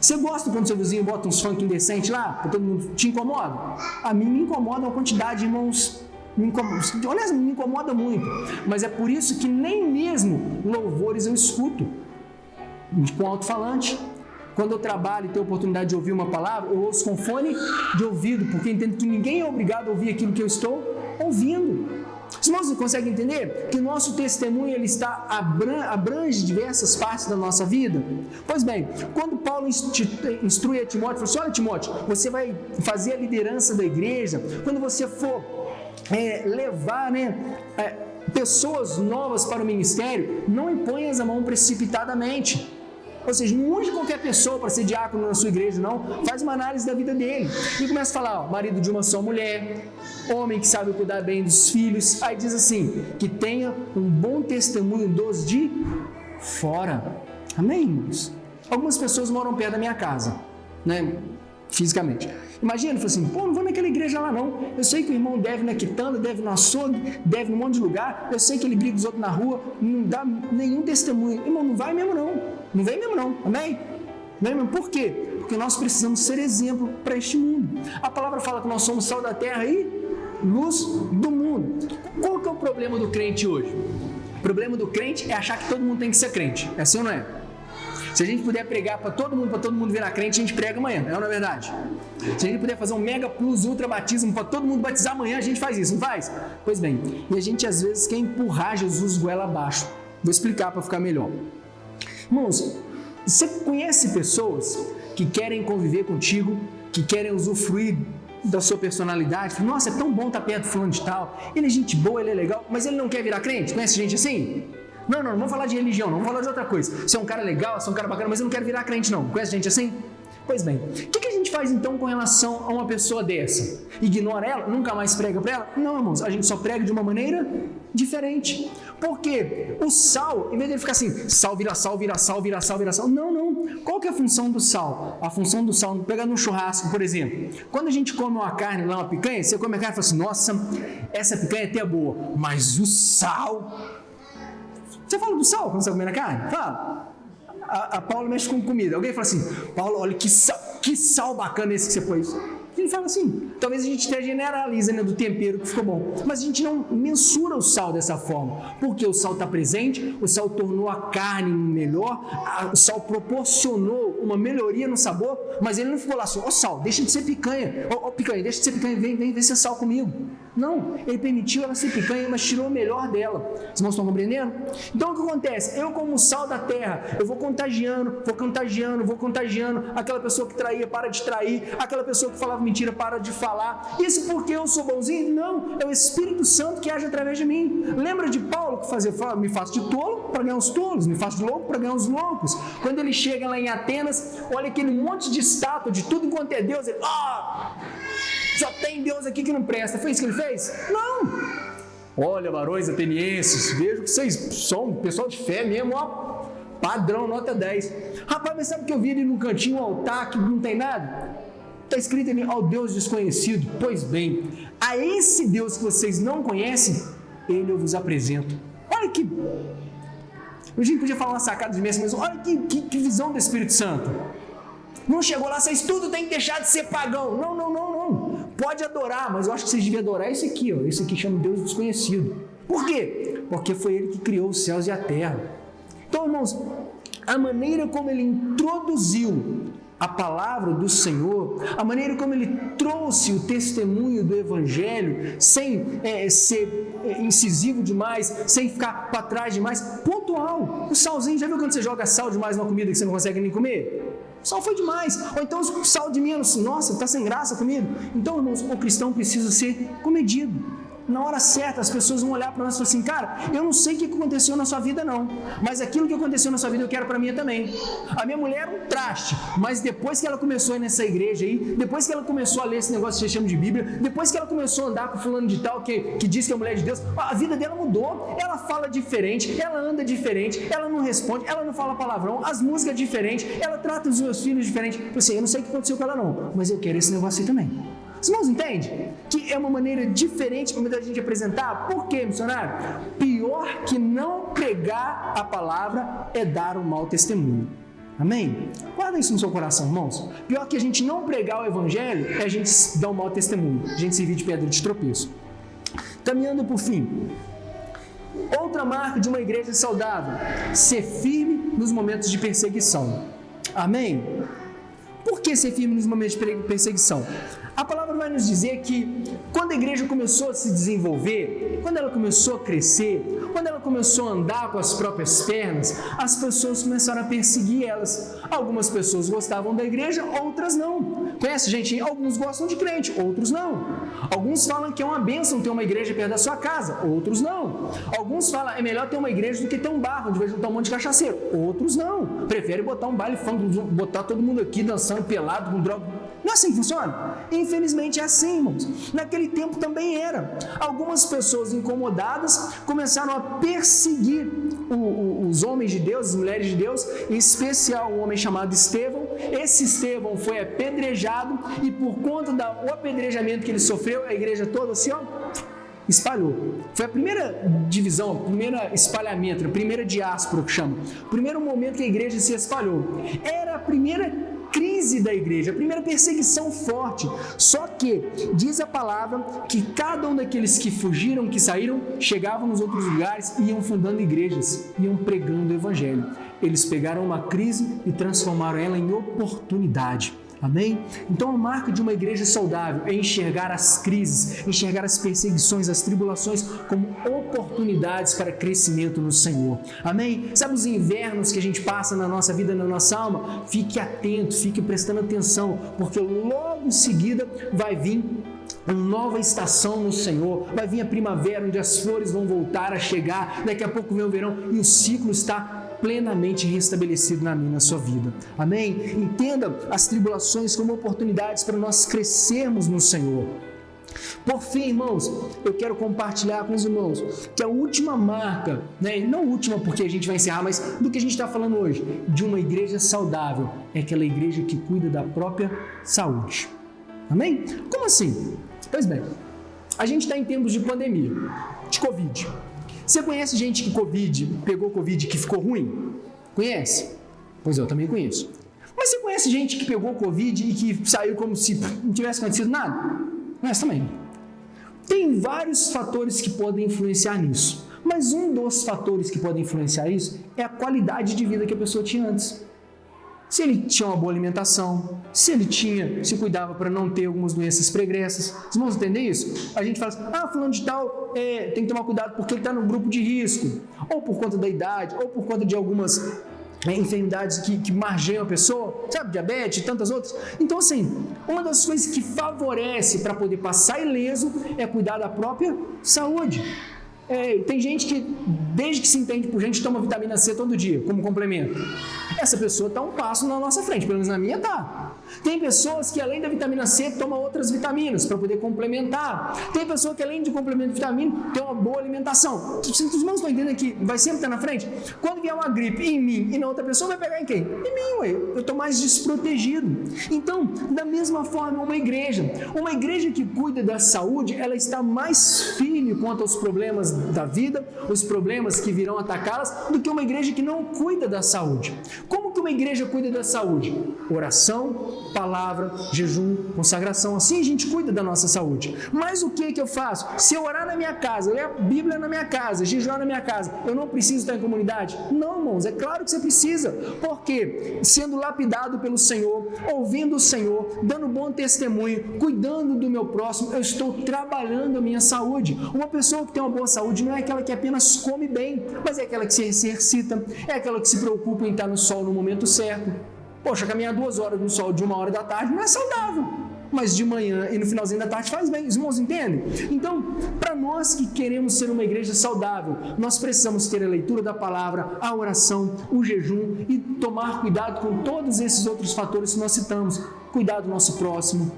Você gosta quando seu vizinho bota uns funk indecentes lá, para todo mundo? Te incomoda? A mim me incomoda uma quantidade de irmãos. Honestamente, me incomoda muito. Mas é por isso que nem mesmo louvores eu escuto com alto-falante. Quando eu trabalho e tenho a oportunidade de ouvir uma palavra, eu ouço com fone de ouvido, porque entendo que ninguém é obrigado a ouvir aquilo que eu estou ouvindo. Os irmãos conseguem entender que o nosso testemunho ele abrange diversas partes da nossa vida? Pois bem, quando Paulo instrui a Timóteo, fala assim: olha, Timóteo, você vai fazer a liderança da igreja, quando você for levar pessoas novas para o ministério, não imponhas a mão precipitadamente. Ou seja, não use qualquer pessoa para ser diácono na sua igreja, não. Faz uma análise da vida dele. E começa a falar, marido de uma só mulher, homem que sabe cuidar bem dos filhos. Aí diz assim, que tenha um bom testemunho dos de fora. Amém, irmãos? Algumas pessoas moram perto da minha casa, né? Fisicamente. Imagina, fala assim, não vou naquela igreja lá não. Eu sei que o irmão deve na quitanda, deve no açougue, deve num monte de lugar. Eu sei que ele briga com os outros na rua, não dá nenhum testemunho. Irmão, não vai mesmo não. Não vem mesmo não, amém? Por quê? Porque nós precisamos ser exemplo para este mundo. A palavra fala que nós somos sal da terra e luz do mundo. Qual que é o problema do crente hoje? O problema do crente é achar que todo mundo tem que ser crente. É assim ou não é? Se a gente puder pregar para todo mundo virar crente, a gente prega amanhã, é ou não é verdade? Se a gente puder fazer um mega plus ultra batismo para todo mundo batizar amanhã, a gente faz isso, não faz? Pois bem, e a gente às vezes quer empurrar Jesus goela abaixo. Vou explicar para ficar melhor. Irmãos, você conhece pessoas que querem conviver contigo, que querem usufruir da sua personalidade? Nossa, é tão bom estar perto do fulano de tal, ele é gente boa, ele é legal, mas ele não quer virar crente? Conhece gente assim? Não vamos falar de religião, não vamos falar de outra coisa. Você é um cara legal, você é um cara bacana, mas eu não quero virar crente não. Conhece gente assim? Pois bem, o que a gente faz então com relação a uma pessoa dessa? Ignora ela? Nunca mais prega para ela? Não, irmãos, a gente só prega de uma maneira diferente. Por quê? O sal, em vez de ele ficar assim, sal vira sal, vira sal, vira sal, vira sal. Não. Qual que é a função do sal? A função do sal, pega num churrasco, por exemplo. Quando a gente come uma carne lá, uma picanha, você come a carne e fala assim, nossa, essa picanha é até boa, mas o sal... Você fala do sal quando você está comendo a carne? Fala. A Paula mexe com comida. Alguém fala assim, Paulo, olha que sal bacana esse que você pôs. A gente fala assim, talvez a gente até generaliza, né, do tempero que ficou bom, mas a gente não mensura o sal dessa forma, porque o sal está presente, o sal tornou a carne melhor, o sal proporcionou uma melhoria no sabor, mas ele não ficou lá assim, sal, deixa de ser picanha, picanha, deixa de ser picanha, vem ser sal comigo. Não, ele permitiu ela ser picanha, mas tirou o melhor dela. Os irmãos estão compreendendo? Então o que acontece? Eu, como sal da terra, eu vou contagiando, aquela pessoa que traía para de trair, aquela pessoa que falava mentira para de falar. Isso porque eu sou bonzinho? Não, é o Espírito Santo que age através de mim. Lembra de Paulo que me faço de tolo para ganhar os tolos, me faço de louco para ganhar os loucos. Quando ele chega lá em Atenas, olha aquele monte de estátua de tudo enquanto é Deus, ele, só tem Deus aqui que não presta. Foi isso que ele fez? Não! Olha, varões atenienses, vejo que vocês são um pessoal de fé mesmo, padrão, nota 10. Rapaz, mas sabe que eu vi ali no cantinho um altar que não tem nada? Está escrito ali, ao Deus desconhecido. Pois bem, a esse Deus que vocês não conhecem, ele eu vos apresento. Olha que... A gente podia falar uma sacada de mesa, mas olha que visão do Espírito Santo. Não chegou lá, vocês tudo tem que deixar de ser pagão. Não. Pode adorar, mas eu acho que vocês deviam adorar esse aqui, Esse aqui chama Deus desconhecido. Por quê? Porque foi ele que criou os céus e a terra. Então, irmãos, a maneira como ele introduziu a palavra do Senhor, a maneira como ele trouxe o testemunho do Evangelho, sem ser incisivo demais, sem ficar para trás demais, pontual. O salzinho, já viu quando você joga sal demais numa comida que você não consegue nem comer? O sal foi demais, ou então o sal de menos, nossa, está sem graça a comida. Então, irmãos, o cristão precisa ser comedido. na hora certa, as pessoas vão olhar para nós e falar assim, cara, eu não sei o que aconteceu na sua vida não, mas aquilo que aconteceu na sua vida eu quero para mim também. A minha mulher era um traste, mas depois que ela começou a ir nessa igreja aí, depois que ela começou a ler esse negócio que você chama de Bíblia, depois que ela começou a andar com fulano de tal que diz que é mulher de Deus, a vida dela mudou, ela fala diferente, ela anda diferente, ela não responde, ela não fala palavrão, as músicas diferentes, ela trata os meus filhos diferente. Eu sei, eu não sei o que aconteceu com ela não, mas eu quero esse negócio aí também. Os irmãos entendem? Que é uma maneira diferente da gente apresentar. Por quê, missionário? Pior que não pregar a palavra é dar um mau testemunho. Amém? Guarda isso no seu coração, irmãos. Pior que a gente não pregar o evangelho é a gente dar um mau testemunho, a gente servir de pedra de tropeço. Caminhando por fim. Outra marca de uma igreja saudável: ser firme nos momentos de perseguição. Amém? Por que ser firme nos momentos de perseguição? A palavra vai nos dizer que quando a igreja começou a se desenvolver, quando ela começou a crescer, quando ela começou a andar com as próprias pernas, as pessoas começaram a perseguir elas. Algumas pessoas gostavam da igreja, outras não. Conhece gente? Alguns gostam de crente, outros não. Alguns falam que é uma bênção ter uma igreja perto da sua casa, outros não. Alguns falam é melhor ter uma igreja do que ter um bar onde vai juntar um monte de cachaceiro, outros não. Prefere botar um baile funk, botar todo mundo aqui dançando pelado com droga. Não é assim que funciona? Infelizmente é assim, irmãos. Naquele tempo também era. Algumas pessoas incomodadas começaram a perseguir os homens de Deus, as mulheres de Deus, em especial um homem chamado Estevão. Esse Estevão foi apedrejado e por conta do apedrejamento que ele sofreu, a igreja toda assim, ó, espalhou. Foi a primeira divisão, o primeiro espalhamento, a primeira diáspora que chama. O primeiro momento que a igreja se espalhou. Era a primeira crise da igreja, a primeira perseguição forte. Só que diz a palavra que cada um daqueles que fugiram, que saíram, chegavam nos outros lugares e iam fundando igrejas, iam pregando o evangelho. Eles pegaram uma crise e transformaram ela em oportunidade. Amém? Então a marca de uma igreja saudável é enxergar as crises, enxergar as perseguições, as tribulações como oportunidades para crescimento no Senhor. Amém? Sabe os invernos que a gente passa na nossa vida, na nossa alma? Fique atento, fique prestando atenção, porque logo em seguida vai vir uma nova estação no Senhor, vai vir a primavera onde as flores vão voltar a chegar, daqui a pouco vem o verão e o ciclo está plenamente restabelecido na minha, na sua vida. Amém? Entenda as tribulações como oportunidades para nós crescermos no Senhor. Por fim, irmãos, eu quero compartilhar com os irmãos que a última marca, não última porque a gente vai encerrar, mas do que a gente está falando hoje, de uma igreja saudável, é aquela igreja que cuida da própria saúde. Amém? Como assim? Pois bem, a gente está em tempos de pandemia, de Covid. Você conhece gente que pegou Covid e que ficou ruim? Conhece? Pois eu também conheço. Mas você conhece gente que pegou Covid e que saiu como se não tivesse acontecido nada? Conhece também. Tem vários fatores que podem influenciar nisso, mas um dos fatores que podem influenciar isso é a qualidade de vida que a pessoa tinha antes. Se ele tinha uma boa alimentação, se ele se cuidava para não ter algumas doenças pregressas. Vocês vão entender isso? A gente fala assim, fulano de tal tem que tomar cuidado porque ele está no grupo de risco, ou por conta da idade, ou por conta de algumas enfermidades que margeiam a pessoa, sabe, diabetes e tantas outras. Então, assim, uma das coisas que favorece para poder passar ileso é cuidar da própria saúde. Tem gente que, desde que se entende por gente, toma vitamina C todo dia, como complemento. Essa pessoa está um passo na nossa frente, pelo menos na minha está. Tem pessoas que, além da vitamina C, tomam outras vitaminas para poder complementar. Tem pessoa que, além de complemento de vitamina, tem uma boa alimentação. Os irmãos estão entendendo que vai sempre estar na frente? Quando vier uma gripe em mim e na outra pessoa, vai pegar em quem? Em mim, ué. Eu estou mais desprotegido. Então, da mesma forma, uma igreja que cuida da saúde, ela está mais firme quanto aos problemas da vida, os problemas que virão atacá-las, do que uma igreja que não cuida da saúde. Como que uma igreja cuida da saúde? Oração, palavra, jejum, consagração. Assim a gente cuida da nossa saúde. Mas o que eu faço? Se eu orar na minha casa, ler a Bíblia na minha casa, jejuar na minha casa, eu não preciso estar em comunidade? Não, irmãos, é claro que você precisa. Porque sendo lapidado pelo Senhor, ouvindo o Senhor, dando bom testemunho, cuidando do meu próximo, eu estou trabalhando a minha saúde. Uma pessoa que tem uma boa saúde não é aquela que apenas come bem, mas é aquela que se exercita, é aquela que se preocupa em estar no sol no momento certo. Poxa, caminhar 2 horas no sol de 1 hora da tarde não é saudável. mas de manhã e no finalzinho da tarde faz bem. Os irmãos entendem? Então, para nós que queremos ser uma igreja saudável, nós precisamos ter a leitura da palavra, a oração, o jejum e tomar cuidado com todos esses outros fatores que nós citamos. Cuidar do nosso próximo,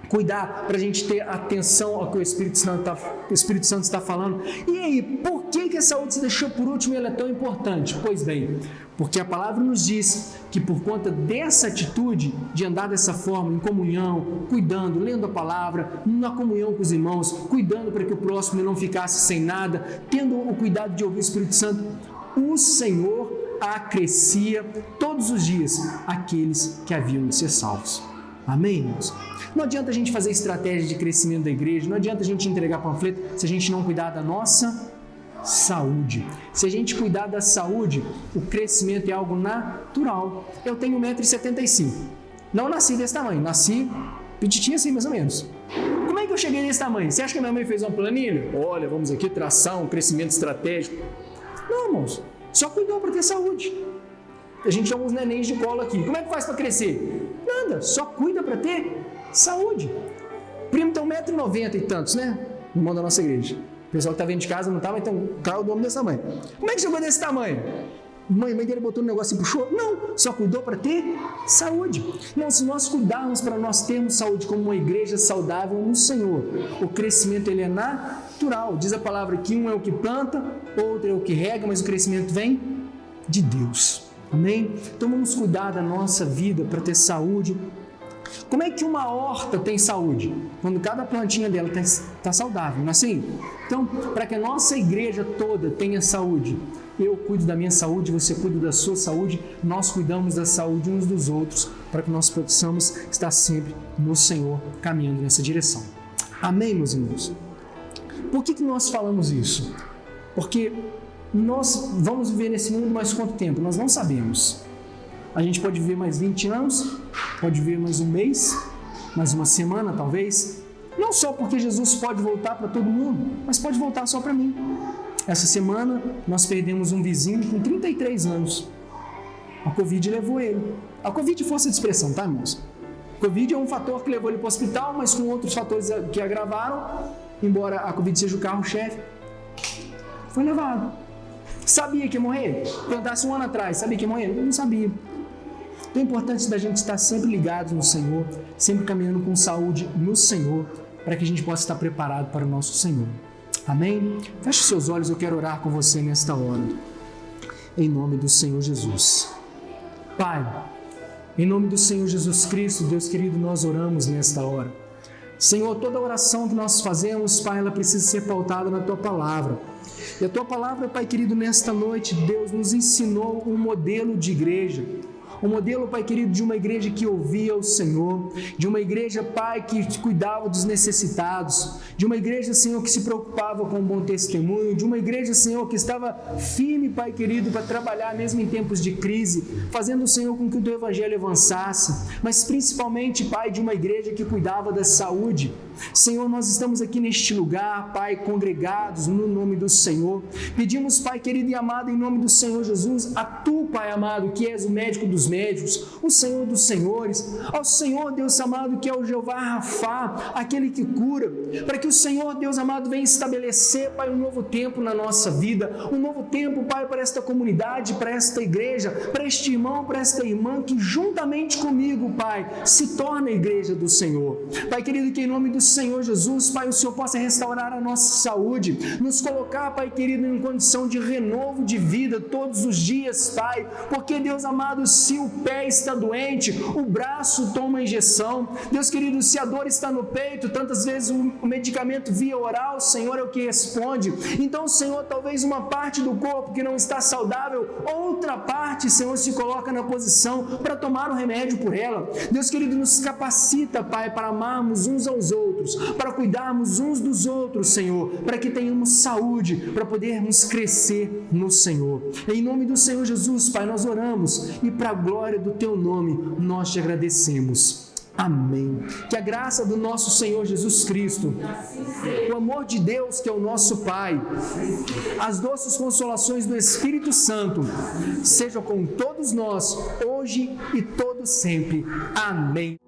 cuidar para a gente ter atenção ao que o Espírito Santo está falando. E aí, por que a saúde se deixou por último e ela é tão importante? Pois bem, porque a palavra nos diz que por conta dessa atitude de andar dessa forma, em comunhão, cuidando, lendo a palavra, na comunhão com os irmãos, cuidando para que o próximo não ficasse sem nada, tendo o cuidado de ouvir o Espírito Santo, o Senhor acrescia todos os dias aqueles que haviam de ser salvos. Amém, irmãos? Não adianta a gente fazer estratégia de crescimento da igreja, não adianta a gente entregar panfleto se a gente não cuidar da nossa saúde. Se a gente cuidar da saúde, o crescimento é algo natural. Eu tenho 1,75 m. Não nasci desse tamanho, nasci petitinho assim, mais ou menos. Como é que eu cheguei nesse tamanho? Você acha que minha mãe fez uma planilha? Olha, vamos aqui, tração, crescimento estratégico. Não, irmãos, só cuidou para ter saúde. A gente chama os nenéns de colo aqui. Como é que faz para crescer? Nada, só cuida para ter saúde. O primo tem 1,90 m e tantos, né? No irmão da nossa igreja. O pessoal que está vendo de casa não está, mas tem um carro do homem desse tamanho. Como é que chegou desse tamanho? Mãe dele botou um negócio e puxou? Não, só cuidou para ter saúde. Não, se nós cuidarmos para nós termos saúde como uma igreja saudável no Senhor, o crescimento ele é natural. Diz a palavra que um é o que planta, outro é o que rega, mas o crescimento vem de Deus. Amém? Então vamos cuidar da nossa vida para ter saúde. Como é que uma horta tem saúde? Quando cada plantinha dela está saudável, não é assim? Então, para que a nossa igreja toda tenha saúde, eu cuido da minha saúde, você cuida da sua saúde, nós cuidamos da saúde uns dos outros, para que nós possamos estar sempre no Senhor, caminhando nessa direção. Amém, meus irmãos? Por que nós falamos isso? Porque nós vamos viver nesse mundo mais quanto tempo? Nós não sabemos. A gente pode viver mais 20 anos, pode viver mais um mês, mais uma semana talvez. Não só porque Jesus pode voltar para todo mundo, mas pode voltar só para mim. Essa semana nós perdemos um vizinho com 33 anos. A Covid levou ele. A Covid é força de expressão, tá, irmãos? A Covid é um fator que levou ele para o hospital, mas com outros fatores que agravaram, embora a Covid seja o carro-chefe, foi levado. Sabia que ia morrer? Perguntasse um ano atrás, sabia que ia morrer? Eu não sabia. Então é importante da gente estar sempre ligados no Senhor, sempre caminhando com saúde no Senhor, para que a gente possa estar preparado para o nosso Senhor. Amém? Feche os seus olhos, eu quero orar com você nesta hora. Em nome do Senhor Jesus. Pai, em nome do Senhor Jesus Cristo, Deus querido, nós oramos nesta hora. Senhor, toda oração que nós fazemos, Pai, ela precisa ser pautada na Tua Palavra. E a Tua Palavra, Pai querido, nesta noite, Deus nos ensinou um modelo de igreja. Um modelo, Pai querido, de uma igreja que ouvia o Senhor, de uma igreja, Pai, que cuidava dos necessitados, de uma igreja, Senhor, que se preocupava com um bom testemunho, de uma igreja, Senhor, que estava firme, Pai querido, para trabalhar mesmo em tempos de crise, fazendo, Senhor, com que o Teu Evangelho avançasse, mas principalmente, Pai, de uma igreja que cuidava da saúde. Senhor, nós estamos aqui neste lugar, Pai, congregados no nome do Senhor. Pedimos, Pai querido e amado, em nome do Senhor Jesus, a Tu, Pai amado, que és o médico dos médicos, o Senhor dos senhores, ao Senhor, Deus amado, que é o Jeová Rafá, aquele que cura, para que o Senhor, Deus amado, venha estabelecer, Pai, um novo tempo na nossa vida, um novo tempo, Pai, para esta comunidade, para esta igreja, para este irmão, para esta irmã, que juntamente comigo, Pai, se torna a igreja do Senhor. Pai querido, que em nome do Senhor Jesus, Pai, o Senhor possa restaurar a nossa saúde, nos colocar, Pai querido, em condição de renovo de vida todos os dias, Pai, porque, Deus amado, se o pé está doente, o braço toma injeção. Deus querido, se a dor está no peito, tantas vezes o medicamento via oral, o Senhor é o que responde. Então, Senhor, talvez uma parte do corpo que não está saudável, outra parte, Senhor, se coloca na posição para tomar o remédio por ela. Deus querido, nos capacita, Pai, para amarmos uns aos outros, para cuidarmos uns dos outros, Senhor, para que tenhamos saúde, para podermos crescer no Senhor. Em nome do Senhor Jesus, Pai, nós oramos e para a glória do Teu nome, nós te agradecemos. Amém. Que a graça do nosso Senhor Jesus Cristo, o amor de Deus, que é o nosso Pai, as doces consolações do Espírito Santo, sejam com todos nós, hoje e todo sempre. Amém.